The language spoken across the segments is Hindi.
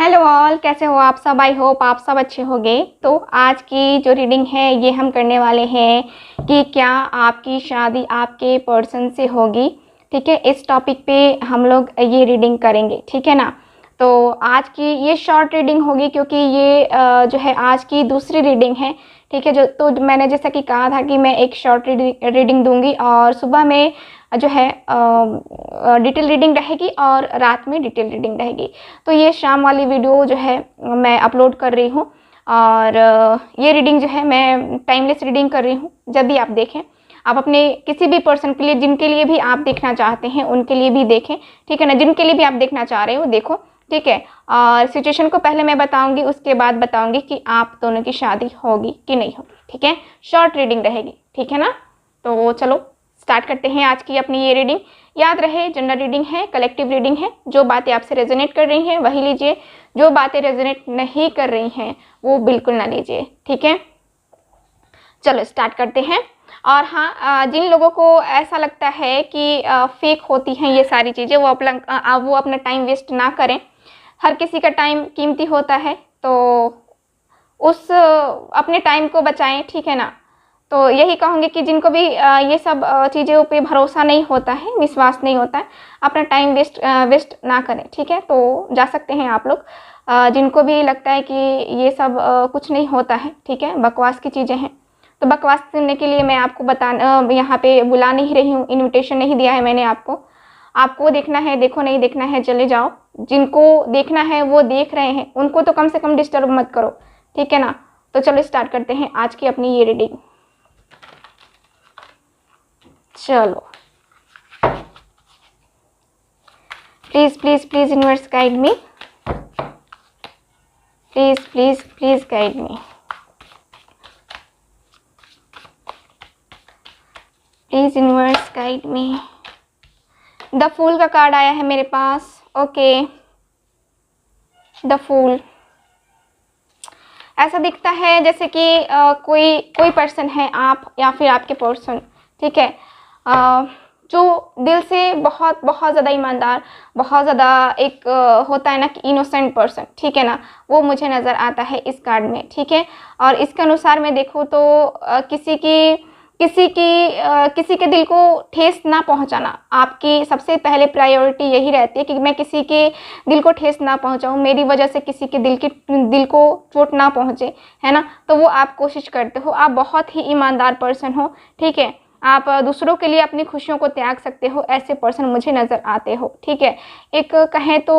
हेलो ऑल, कैसे हो आप सब। आई होप आप सब अच्छे होंगे। तो आज की जो रीडिंग है ये हम करने वाले हैं कि क्या आपकी शादी आपके पर्सन से होगी। ठीक है, इस टॉपिक पे हम लोग ये रीडिंग करेंगे, ठीक है ना। तो आज की ये शॉर्ट रीडिंग होगी क्योंकि ये जो है आज की दूसरी रीडिंग है। ठीक है, जो तो मैंने जैसा कि कहा था कि मैं एक शॉर्ट रीडिंग दूंगी और सुबह में जो है डिटेल रीडिंग रहेगी और रात में डिटेल रीडिंग रहेगी। तो ये शाम वाली वीडियो जो है मैं अपलोड कर रही हूँ और ये रीडिंग जो है मैं टाइमलेस रीडिंग कर रही हूँ। जब भी आप देखें, आप अपने किसी भी पर्सन के लिए, जिनके लिए भी आप देखना चाहते हैं उनके लिए भी देखें, ठीक है ना। जिनके लिए भी आप देखना चाह रहे हो देखो, ठीक है। और सिचुएशन को पहले मैं बताऊंगी, उसके बाद बताऊंगी कि आप दोनों की शादी होगी कि नहीं होगी, ठीक है। शॉर्ट रीडिंग रहेगी, ठीक है ना। तो चलो स्टार्ट करते हैं आज की अपनी ये रीडिंग। याद रहे, जनरल रीडिंग है, कलेक्टिव रीडिंग है। जो बातें आपसे रेजोनेट कर रही हैं वही लीजिए, जो बातें रेजोनेट नहीं कर रही हैं वो बिल्कुल ना लीजिए, ठीक है। चलो स्टार्ट करते हैं। और हाँ, जिन लोगों को ऐसा लगता है कि फेक होती हैं ये सारी चीज़ें, वो अपना टाइम वेस्ट ना करें। हर किसी का टाइम कीमती होता है, तो उस अपने टाइम को बचाएं, ठीक है ना। तो यही कहूँगी कि जिनको भी ये सब चीज़ों पे भरोसा नहीं होता है, विश्वास नहीं होता है, अपना टाइम वेस्ट ना करें, ठीक है। तो जा सकते हैं आप लोग। जिनको भी लगता है कि ये सब कुछ नहीं होता है, ठीक है, बकवास की चीज़ें हैं, तो बकवास सुनने के लिए मैं आपको यहाँ पे बुला नहीं रही हूँ, इन्विटेशन नहीं दिया है मैंने आपको। आपको देखना है देखो, नहीं देखना है चले जाओ। जिनको देखना है वो देख रहे हैं, उनको तो कम से कम डिस्टर्ब मत करो, ठीक है ना। तो चलो स्टार्ट करते हैं आज की अपनी ये रीडिंग। चलो please please please universe guide me, please please please guide me, please universe guide me. The fool का कार्ड आया है मेरे पास। Okay, the fool. ऐसा दिखता है जैसे कि कोई पर्सन है, आप या फिर आपके पर्सन, ठीक है, जो दिल से बहुत बहुत ज़्यादा ईमानदार, बहुत ज़्यादा एक होता है ना कि इनोसेंट पर्सन, ठीक है ना, वो मुझे नज़र आता है इस कार्ड में, ठीक है। और इसके अनुसार मैं देखूँ तो किसी के दिल को ठेस ना पहुंचाना आपकी सबसे पहले प्रायोरिटी यही रहती है कि मैं किसी के दिल को ठेस ना पहुंचाऊं, मेरी वजह से किसी के दिल को चोट ना पहुंचे, है ना। तो वो आप कोशिश करते हो, आप बहुत ही ईमानदार पर्सन हो, ठीक है। आप दूसरों के लिए अपनी खुशियों को त्याग सकते हो, ऐसे पर्सन मुझे नज़र आते हो, ठीक है। एक कहें तो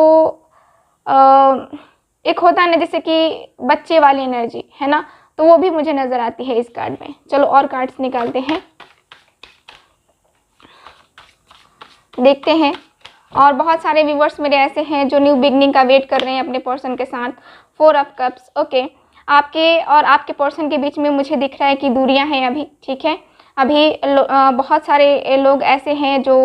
एक होता है ना जैसे कि बच्चे वाली एनर्जी, है ना, तो वो भी मुझे नज़र आती है इस कार्ड में। चलो और कार्ड्स निकालते हैं, देखते हैं। और बहुत सारे व्यूवर्स मेरे ऐसे हैं जो न्यू बिगनिंग का वेट कर रहे हैं अपने पर्सन के साथ। 4 ऑफ कप्स। ओके, आपके और आपके पर्सन के बीच में मुझे दिख रहा है कि दूरियां हैं अभी, ठीक है। अभी बहुत सारे लोग ऐसे हैं जो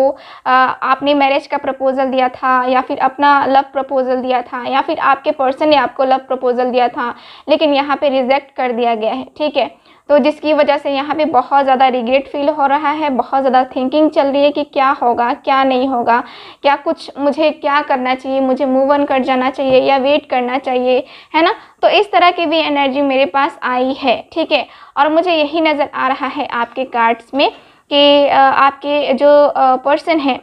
आपने मैरिज का प्रपोजल दिया था या फिर अपना लव प्रपोजल दिया था या फिर आपके पर्सन ने आपको लव प्रपोजल दिया था, लेकिन यहाँ पे रिजेक्ट कर दिया गया है, ठीक है। तो जिसकी वजह से यहाँ पे बहुत ज़्यादा रिग्रेट फील हो रहा है, बहुत ज़्यादा थिंकिंग चल रही है कि क्या होगा क्या नहीं होगा, क्या कुछ मुझे क्या करना चाहिए, मुझे मूव ऑन कर जाना चाहिए या वेट करना चाहिए, है ना। तो इस तरह की भी एनर्जी मेरे पास आई है, ठीक है। और मुझे यही नज़र आ रहा है आपके कार्ड्स में कि आपके जो पर्सन है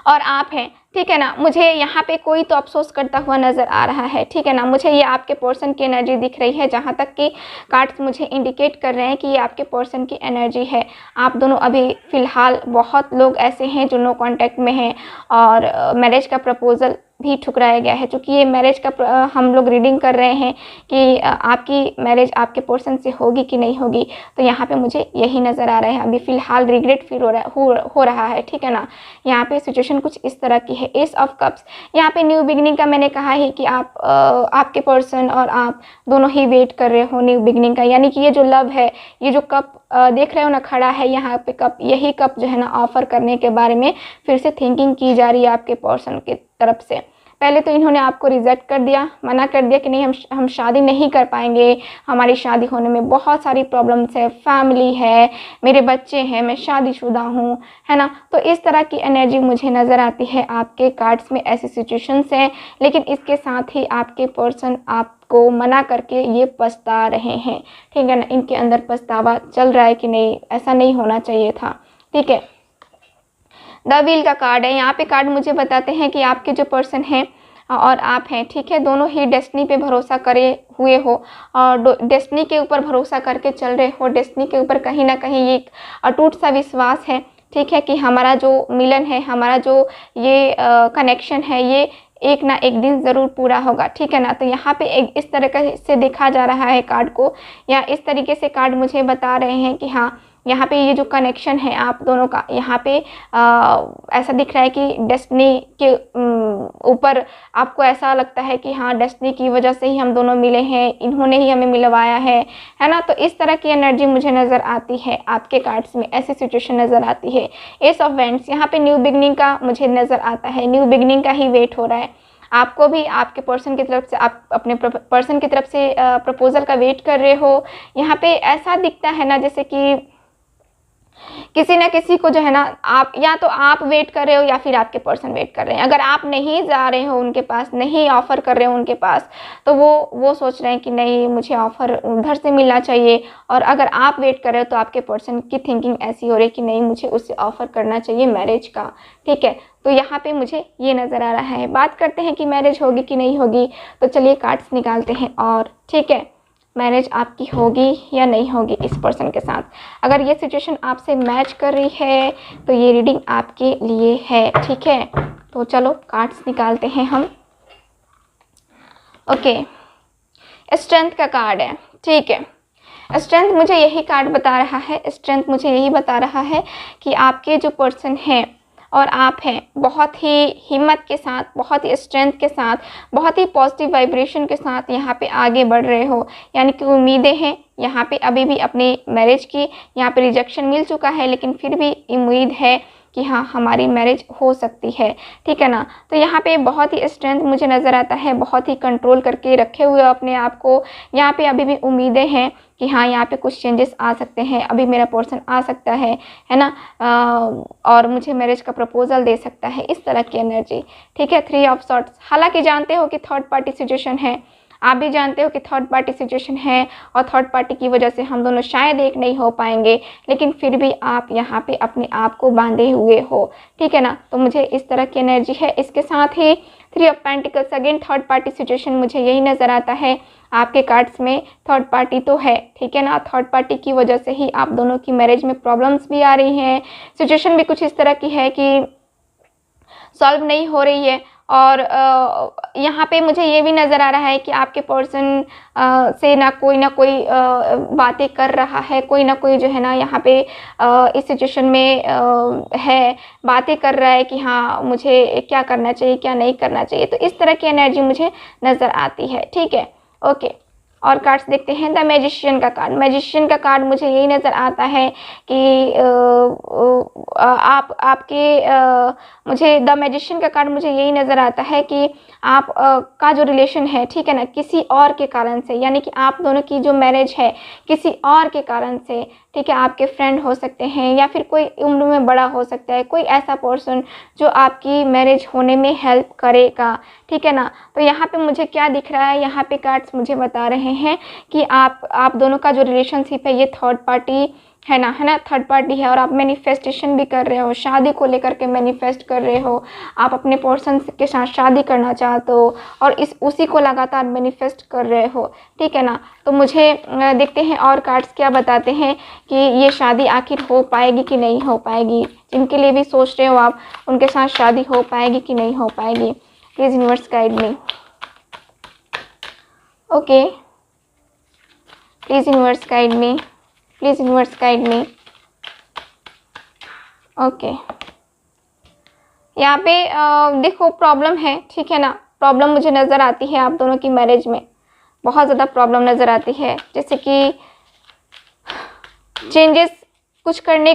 और आप हैं, ठीक है ना, मुझे यहाँ पे कोई तो अफसोस करता हुआ नज़र आ रहा है, ठीक है ना। मुझे ये आपके पर्सन की एनर्जी दिख रही है, जहाँ तक कि कार्ड्स मुझे इंडिकेट कर रहे हैं कि ये आपके पर्सन की एनर्जी है। आप दोनों अभी फ़िलहाल, बहुत लोग ऐसे हैं जो नो कांटेक्ट में हैं और मैरिज का प्रपोज़ल भी ठुकराया गया है। चूँकि ये मैरिज का हम लोग रीडिंग कर रहे हैं कि आपकी मैरिज आपके पर्सन से होगी कि नहीं होगी, तो यहाँ पे मुझे यही नज़र आ रहा है। अभी फ़िलहाल रिग्रेट फील हो रहा है, ठीक है ना। यहाँ पे सिचुएशन कुछ इस तरह की है। एस ऑफ कप्स, यहाँ पे न्यू बिगनिंग का मैंने कहा है कि आप आपके पर्सन और आप दोनों ही वेट कर रहे हो न्यू बिगनिंग का, यानी कि ये जो लव है, ये जो कप देख रहे हो ना खड़ा है यहाँ पे कप, यही कप जो है ना ऑफर करने के बारे में फिर से थिंकिंग की जा रही है आपके पर्सन की तरफ से। पहले तो इन्होंने आपको रिजेक्ट कर दिया, मना कर दिया कि नहीं हम शादी नहीं कर पाएंगे, हमारी शादी होने में बहुत सारी प्रॉब्लम्स है, फैमिली है, मेरे बच्चे हैं, मैं शादीशुदा हूँ, है ना। तो इस तरह की एनर्जी मुझे नज़र आती है आपके कार्ड्स में, ऐसी सिचुएशंस हैं। लेकिन इसके साथ ही आपके पर्सन आपको मना करके ये पछता रहे हैं, ठीक है ना। इनके अंदर पछतावा चल रहा है कि नहीं, ऐसा नहीं होना चाहिए था, ठीक है। द व्हील का कार्ड है, यहाँ पे कार्ड मुझे बताते हैं कि आपके जो पर्सन हैं और आप हैं, ठीक है, दोनों ही डेस्टिनी पे भरोसा करे हुए हो और डेस्टिनी के ऊपर भरोसा करके चल रहे हो। डेस्टिनी के ऊपर कहीं ना कहीं एक अटूट सा विश्वास है, ठीक है, कि हमारा जो मिलन है, हमारा जो ये कनेक्शन है, ये एक ना एक दिन ज़रूर पूरा होगा, ठीक है ना। तो यहाँ पे एक इस तरह से देखा जा रहा है कार्ड को, या इस तरीके से कार्ड मुझे बता रहे हैं कि हाँ, यहाँ पे ये जो कनेक्शन है आप दोनों का, यहाँ पे ऐसा दिख रहा है कि डेस्टिनी के ऊपर आपको ऐसा लगता है कि हाँ, डेस्टिनी की वजह से ही हम दोनों मिले हैं, इन्होंने ही हमें मिलवाया है ना। तो इस तरह की एनर्जी मुझे नज़र आती है आपके कार्ड्स में, ऐसी सिचुएशन नज़र आती है। एस ऑफ वेंट्स, यहाँ पे न्यू बिगनिंग का मुझे नज़र आता है, न्यू बिगनिंग का ही वेट हो रहा है आपको भी। आपके पर्सन की तरफ से, आप अपने पर्सन की तरफ से प्रपोजल का वेट कर रहे हो। यहाँ पे ऐसा दिखता है ना जैसे कि किसी न किसी को जो है ना, आप या तो आप वेट कर रहे हो या फिर आपके पर्सन वेट कर रहे हैं। अगर आप नहीं जा रहे हो उनके पास, नहीं ऑफ़र कर रहे हो उनके पास, तो वो सोच रहे हैं कि नहीं, मुझे ऑफ़र उधर से मिलना चाहिए। और अगर आप वेट कर रहे हो तो आपके पर्सन की थिंकिंग ऐसी हो रही है कि नहीं, मुझे उससे ऑफ़र करना चाहिए मैरिज का, ठीक है। तो यहाँ पे मुझे ये नज़र आ रहा है। बात करते हैं कि मैरिज होगी कि नहीं होगी, तो चलिए कार्ड्स निकालते हैं और, ठीक है, मैरिज आपकी होगी या नहीं होगी इस पर्सन के साथ। अगर ये सिचुएशन आपसे मैच कर रही है तो ये रीडिंग आपके लिए है, ठीक है। तो चलो कार्ड्स निकालते हैं हम। ओके, स्ट्रेंथ का कार्ड है, ठीक है। स्ट्रेंथ मुझे यही कार्ड बता रहा है, स्ट्रेंथ मुझे यही बता रहा है कि आपके जो पर्सन हैं और आप हैं, बहुत ही हिम्मत के साथ, बहुत ही स्ट्रेंथ के साथ, बहुत ही पॉजिटिव वाइब्रेशन के साथ यहाँ पे आगे बढ़ रहे हो। यानी कि उम्मीदें हैं यहाँ पे अभी भी अपनी मैरिज की। यहाँ पे रिजेक्शन मिल चुका है लेकिन फिर भी उम्मीद है कि हाँ, हमारी मैरिज हो सकती है, ठीक है ना। तो यहाँ पे बहुत ही स्ट्रेंथ मुझे नज़र आता है, बहुत ही कंट्रोल करके रखे हुए अपने आप को। यहाँ पे अभी भी उम्मीदें हैं कि हाँ, यहाँ पे कुछ चेंजेस आ सकते हैं, अभी मेरा पर्सन आ सकता है ना, और मुझे मैरिज का प्रपोजल दे सकता है, इस तरह की एनर्जी, ठीक है। 3 ऑफ सॉर्ट्स, हालांकि जानते हो कि थर्ड पार्टी सिचुएशन है, आप भी जानते हो कि थर्ड पार्टी सिचुएशन है और थर्ड पार्टी की वजह से हम दोनों शायद एक नहीं हो पाएंगे, लेकिन फिर भी आप यहाँ पे अपने आप को बांधे हुए हो, ठीक है ना। तो मुझे इस तरह की एनर्जी है। इसके साथ ही 3 of pentacles, again third party situation मुझे यही नज़र आता है आपके कार्ड्स में। थर्ड पार्टी तो है, ठीक है ना। थर्ड पार्टी की वजह से ही आप दोनों की मैरिज में प्रॉब्लम्स भी आ रही हैं। सिचुएशन भी कुछ इस तरह की है कि सॉल्व नहीं हो रही है। और यहाँ पे मुझे ये भी नज़र आ रहा है कि आपके पर्सन से ना कोई बातें कर रहा है, कोई ना कोई जो है ना यहाँ पे इस सिचुएशन में है, बातें कर रहा है कि हाँ, मुझे क्या करना चाहिए, क्या नहीं करना चाहिए। तो इस तरह की एनर्जी मुझे नज़र आती है, ठीक है। ओके, और कार्ड्स देखते हैं। द मैजिशियन का कार्ड, मैजिशियन का कार्ड मुझे यही नज़र आता है कि मुझे द मैजिशियन का कार्ड मुझे यही नज़र आता है कि आप का जो रिलेशन है, ठीक है ना, किसी और के कारण से, यानी कि आप दोनों की जो मैरिज है किसी और के कारण से, ठीक है। आपके फ्रेंड हो सकते हैं या फिर कोई उम्र में बड़ा हो सकता है, कोई ऐसा पर्सन जो आपकी मैरिज होने में हेल्प करेगा, ठीक है ना। तो यहाँ पे मुझे क्या दिख रहा है, यहाँ पे कार्ड्स मुझे बता रहे हैं कि आप दोनों का जो रिलेशनशिप है ये थर्ड पार्टी है ना, थर्ड पार्टी है। और आप मैनिफेस्टेशन भी कर रहे हो, शादी को लेकर के मैनिफेस्ट कर रहे हो, आप अपने पर्सन के साथ शादी करना चाहते हो और उसी को लगातार मैनिफेस्ट कर रहे हो, ठीक है ना। तो मुझे देखते हैं और कार्ड्स क्या बताते हैं कि ये शादी आखिर हो पाएगी कि नहीं हो पाएगी। जिनके लिए भी सोच रहे हो आप, उनके साथ शादी हो पाएगी कि नहीं हो पाएगी। Please universe guide me. Okay, please universe guide me, please universe guide me. Okay, यहाँ पे देखो प्रॉब्लम है, ठीक है ना। प्रॉब्लम मुझे नज़र आती है आप दोनों की मैरिज में, बहुत ज़्यादा प्रॉब्लम नज़र आती है। जैसे कि चेंजेस कुछ करने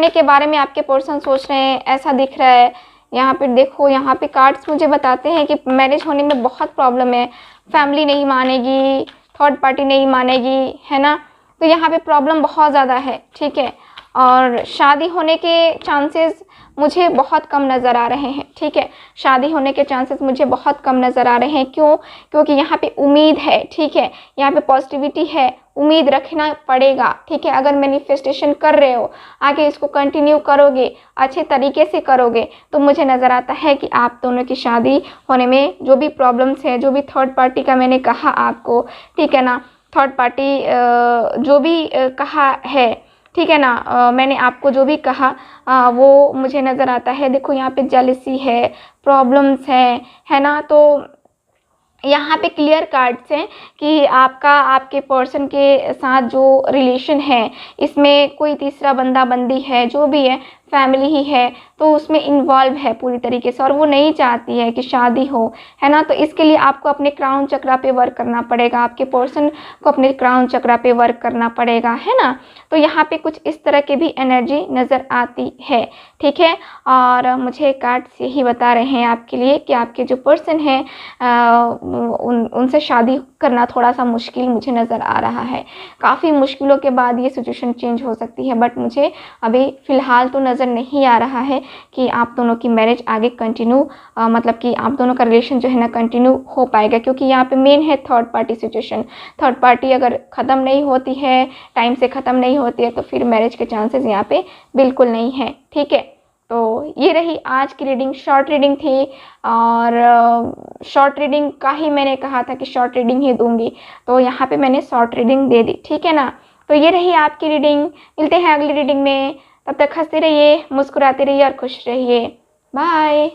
के बारे में आपके पर्सन सोच रहे हैं, ऐसा दिख रहा है यहाँ पे देखो, यहाँ पे कार्ड्स मुझे बताते हैं कि मैरिज होने में बहुत प्रॉब्लम है, फैमिली नहीं मानेगी, थर्ड पार्टी नहीं मानेगी, है ना। तो यहाँ पे प्रॉब्लम बहुत ज़्यादा है, ठीक है। और शादी होने के चांसेस मुझे बहुत कम नज़र आ रहे हैं, ठीक है। शादी होने के चांसेस मुझे बहुत कम नज़र आ रहे हैं। क्यों? क्योंकि यहाँ पे उम्मीद है, ठीक है। यहाँ पे पॉजिटिविटी है, उम्मीद रखना पड़ेगा, ठीक है। अगर मैनिफेस्टेशन कर रहे हो, आगे इसको कंटिन्यू करोगे, अच्छे तरीके से करोगे, तो मुझे नज़र आता है कि आप दोनों की शादी होने में जो भी प्रॉब्लम्स है, जो भी थर्ड पार्टी का मैंने कहा आपको, ठीक है ना, थर्ड पार्टी जो भी कहा है, ठीक है ना, मैंने आपको जो भी कहा वो मुझे नज़र आता है। देखो यहाँ पे जेलसी है, प्रॉब्लम्स हैं, है ना। तो यहाँ पे क्लियर कार्ड्स हैं कि आपका आपके पर्सन के साथ जो रिलेशन है, इसमें कोई तीसरा बंदा बंदी है, जो भी है, फैमिली ही है, तो उसमें इन्वॉल्व है पूरी तरीके से, और वो नहीं चाहती है कि शादी हो, है ना। तो इसके लिए आपको अपने क्राउन चक्रा पे वर्क करना पड़ेगा, आपके पर्सन को अपने क्राउन चक्रा पे वर्क करना पड़ेगा, है ना। तो यहाँ पे कुछ इस तरह की भी एनर्जी नज़र आती है, ठीक है। और मुझे कार्ड्स यही बता रहे हैं आपके लिए कि आपके जो पर्सन है उनसे शादी करना थोड़ा सा मुश्किल मुझे नज़र आ रहा है। काफ़ी मुश्किलों के बाद ये सिचुएशन चेंज हो सकती है, बट मुझे अभी फ़िलहाल तो नज़र नहीं आ रहा है कि आप दोनों की मैरिज आगे कंटिन्यू मतलब कि आप दोनों का रिलेशन जो है ना कंटिन्यू हो पाएगा। क्योंकि यहाँ पे मेन है third party situation. Third party अगर ख़त्म नहीं होती है, टाइम से ख़त्म नहीं होती है, तो फिर मैरिज के चांसेस यहाँ पे बिल्कुल नहीं है, ठीक है। तो ये रही आज की रीडिंग, शॉर्ट रीडिंग थी, और शॉर्ट रीडिंग का ही मैंने कहा था कि शॉर्ट रीडिंग ही दूंगी, तो यहाँ पे मैंने शॉर्ट रीडिंग दे दी, ठीक है ना। तो ये रही आपकी रीडिंग। मिलते हैं अगली रीडिंग में, तब तक हंसते रहिए, मुस्कुराते रहिए और खुश रहिए। बाय।